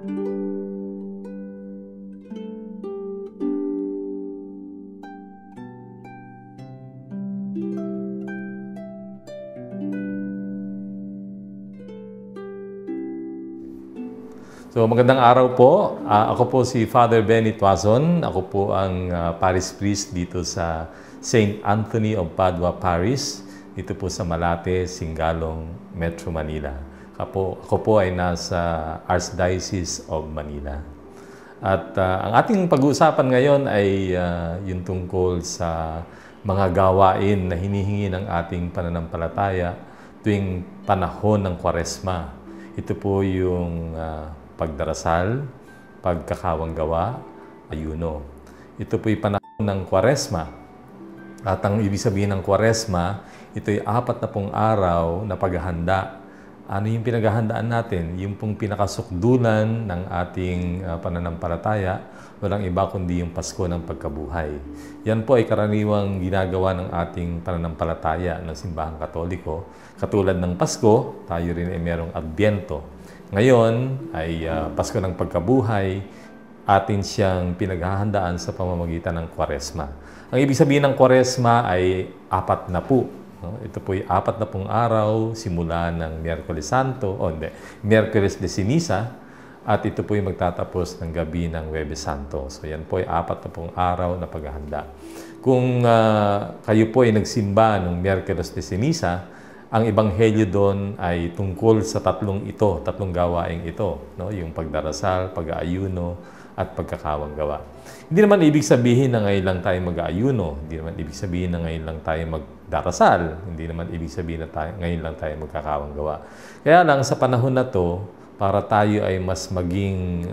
So magandang araw po. Ako po si Father Benny Tuazon. Ako po ang parish priest dito sa St. Anthony of Padua Parish, dito po sa Malate, Singalong, Metro Manila. Ako po ay nasa Archdiocese of Manila. At ang ating pag-uusapan ngayon ay yung tungkol sa mga gawain na hinihingi ng ating pananampalataya tuwing panahon ng Kwaresma. Ito po yung pagdarasal, pagkakawanggawa, ayuno. Ito po'y panahon ng Kwaresma. At ang ibig sabihin ng Kwaresma, ito'y 40 araw na paghahanda. Ano yung pinaghahandaan natin? Yung pong pinakasukdulan ng ating pananampalataya, walang iba kundi yung Pasko ng Pagkabuhay. Yan po ay karaniwang ginagawa ng ating pananampalataya ng Simbahang Katoliko. Katulad ng Pasko, tayo rin ay merong Adbyento. Ngayon ay Pasko ng Pagkabuhay, atin siyang pinaghahandaan sa pamamagitan ng Kwaresma. Ang ibig sabihin ng Kwaresma ay 40. Ito po ay 40 araw simula ng Miyerkules Santo, Miyerkules de Ceniza, at ito po ay magtatapos ng gabi ng Huwebes Santo. So yan po ay 40 araw na paghahanda. Kung kayo po ay nagsimba ng Miyerkules de Ceniza, ang ebanghelyo doon ay tungkol sa tatlong gawaing ito, no? Yung pagdarasal, pag-aayuno, at pagkakawanggawa. Hindi naman ibig sabihin na ngayon lang tayo mag-aayuno, hindi naman ibig sabihin na ngayon lang tayo magdarasal, hindi naman ibig sabihin na ngayon lang tayo magkakawanggawa. Kaya lang sa panahon na to, para tayo ay mas maging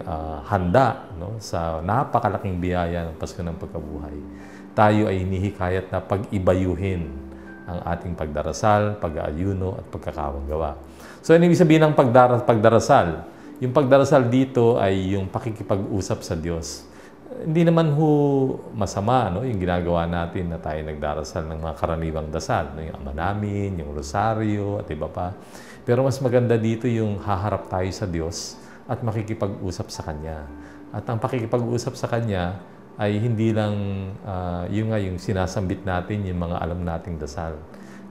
handa, no? Sa napakalaking biyaya ng Pasko ng Pagkabuhay, tayo ay hinihikayat na pag-ibayuhin ang ating pagdarasal, pag-aayuno, at pagkakawanggawa. So, ano ibig sabihin ng pagdarasal? Yung pagdarasal dito ay yung pakikipag-usap sa Diyos. Hindi naman masama, no? Yung ginagawa natin na tayo nagdarasal ng mga karaniwang dasal, no? Yung Ama Namin, yung Rosaryo, at iba pa. Pero mas maganda dito yung haharap tayo sa Diyos at makikipag-usap sa Kanya. At ang pakikipag-usap sa Kanya ay hindi lang yung sinasambit natin, yung mga alam nating dasal.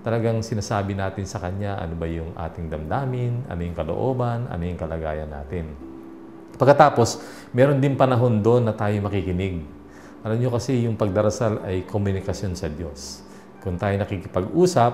Talagang sinasabi natin sa Kanya ano ba yung ating damdamin, ano yung kalooban, ano yung kalagayan natin. Pagkatapos, meron din panahon doon na tayo makikinig. Alam nyo kasi yung pagdarasal ay komunikasyon sa Diyos. Kung tayo nakikipag-usap,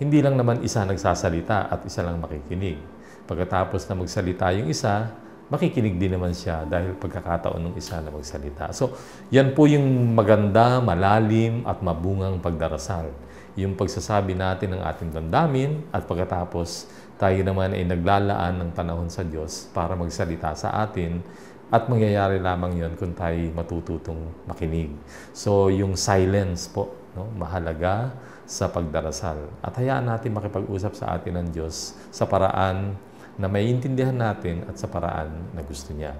hindi lang naman isa nagsasalita at isa lang makikinig. Pagkatapos na magsalita yung isa, makikinig din naman siya dahil pagkakataon ng isa na magsalita. So, yan po yung maganda, malalim at mabungang pagdarasal. Yung pagsasabi natin ng ating damdamin at pagkatapos tayo naman ay naglalaan ng panahon sa Diyos para magsalita sa atin at mangyayari lamang yon kung tayo matututong makinig. So, yung silence po, no, mahalaga sa pagdarasal. At hayaan natin makipag-usap sa atin ng Diyos sa paraan na maiintindihan natin at sa paraan na gusto niya.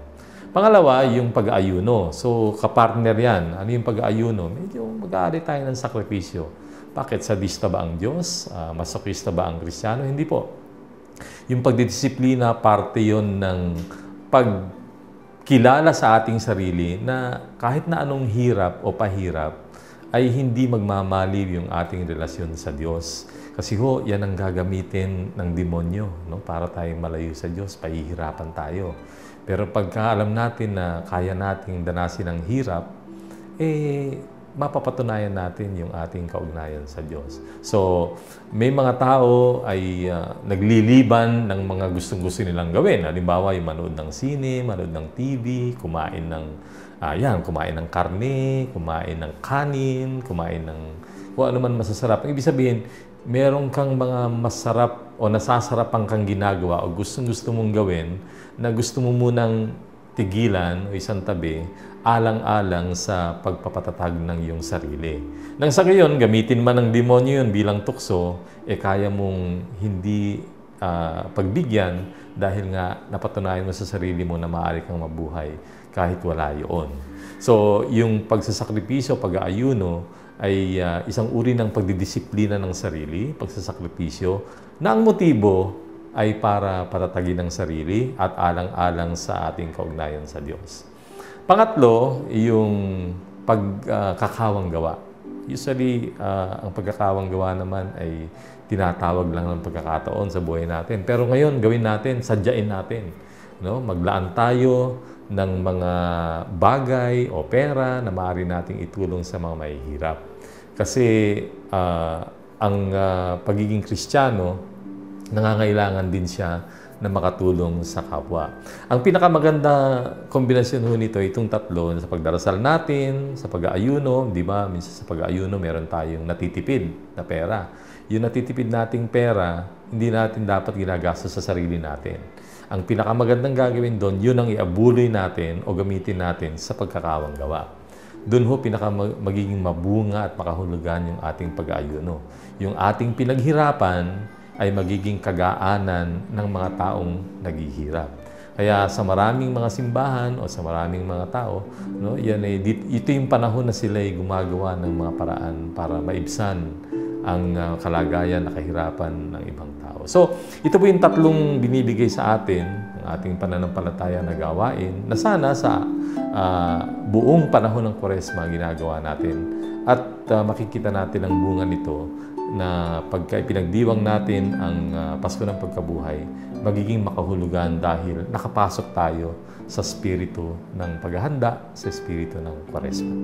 Pangalawa, yung pag-aayuno. So, kapartner yan. Ano yung pag-aayuno? Medyo mag-aari tayo ng sakripisyo. Bakit? Sadista ba ang Diyos? Masochista ba ang Kristiyano? Hindi po. Yung pagdidisiplina, parte yon ng pagkilala sa ating sarili na kahit na anong hirap o pahirap, ay hindi magmamaliw yung ating relasyon sa Diyos. Kasi yan ang gagamitin ng demonyo, no? Para tayong malayo sa Diyos, pahihirapan tayo. Pero pagka alam natin na kaya nating danasin ang hirap, mapapatunayan natin yung ating kaugnayan sa Diyos. So, may mga tao ay nagliliban ng mga gustong-gusto nilang gawin. Halimbawa, yung manood ng sine, manood ng TV, kumain ng karne, kumain ng kanin, kumain ng kung ano man masasarap. Ang ibig sabihin, meron kang mga masarap o nasasarapan kang ginagawa o gustong-gusto mong gawin na gusto mo munang tigilan o isang tabi, alang-alang sa pagpapatatag ng iyong sarili. Nang sa gayon, gamitin man ng demonyo yun bilang tukso, kaya mong hindi pagbigyan dahil nga napatunayan mo sa sarili mo na maaari kang mabuhay kahit wala yun. So, yung pagsasakripisyo, pag-aayuno, ay isang uri ng pagdidisiplina ng sarili, pagsasakripisyo, na ang motibo ay para patatagin ang sarili at alang-alang sa ating kaugnayan sa Diyos. Pangatlo, yung pagkakawang gawa. Usually, ang pagkakawang gawa naman ay tinatawag lang ng pagkakataon sa buhay natin. Pero ngayon, gawin natin, sadyain natin. No? Maglaan tayo ng mga bagay o pera na maaari nating itulong sa mga mahihirap. Kasi ang pagiging Kristiyano, nangangailangan din siya na makatulong sa kapwa. Ang pinakamaganda kombinasyon nito, itong tatlo, sa pagdarasal natin, sa pag-aayuno, di ba? Minsan sa pag-aayuno, meron tayong natitipid na pera. Yung natitipid nating pera, hindi natin dapat ginagastos sa sarili natin. Ang pinakamagandang gagawin doon, yun ang iabuloy natin o gamitin natin sa pagkakawang gawa. Doon ho magiging mabunga at makahulugan yung ating pag-aayuno. Yung ating pinaghirapan ay magiging kagaanan ng mga taong naghihirap. Kaya sa maraming mga simbahan o sa maraming mga tao, no, ito yung panahon na sila ay gumagawa ng mga paraan para maibsan ang kalagayan na kahirapan ng ibang tao. So, ito po yung tatlong binibigay sa atin, ang ating pananampalataya na gawain, na sana sa buong panahon ng Kwaresma ginagawa natin. At makikita natin ang bunga nito na pagka ipinagdiwang natin ang Pasko ng Pagkabuhay, magiging makahulugan dahil nakapasok tayo sa espiritu ng paghahanda, sa espiritu ng Kwaresma.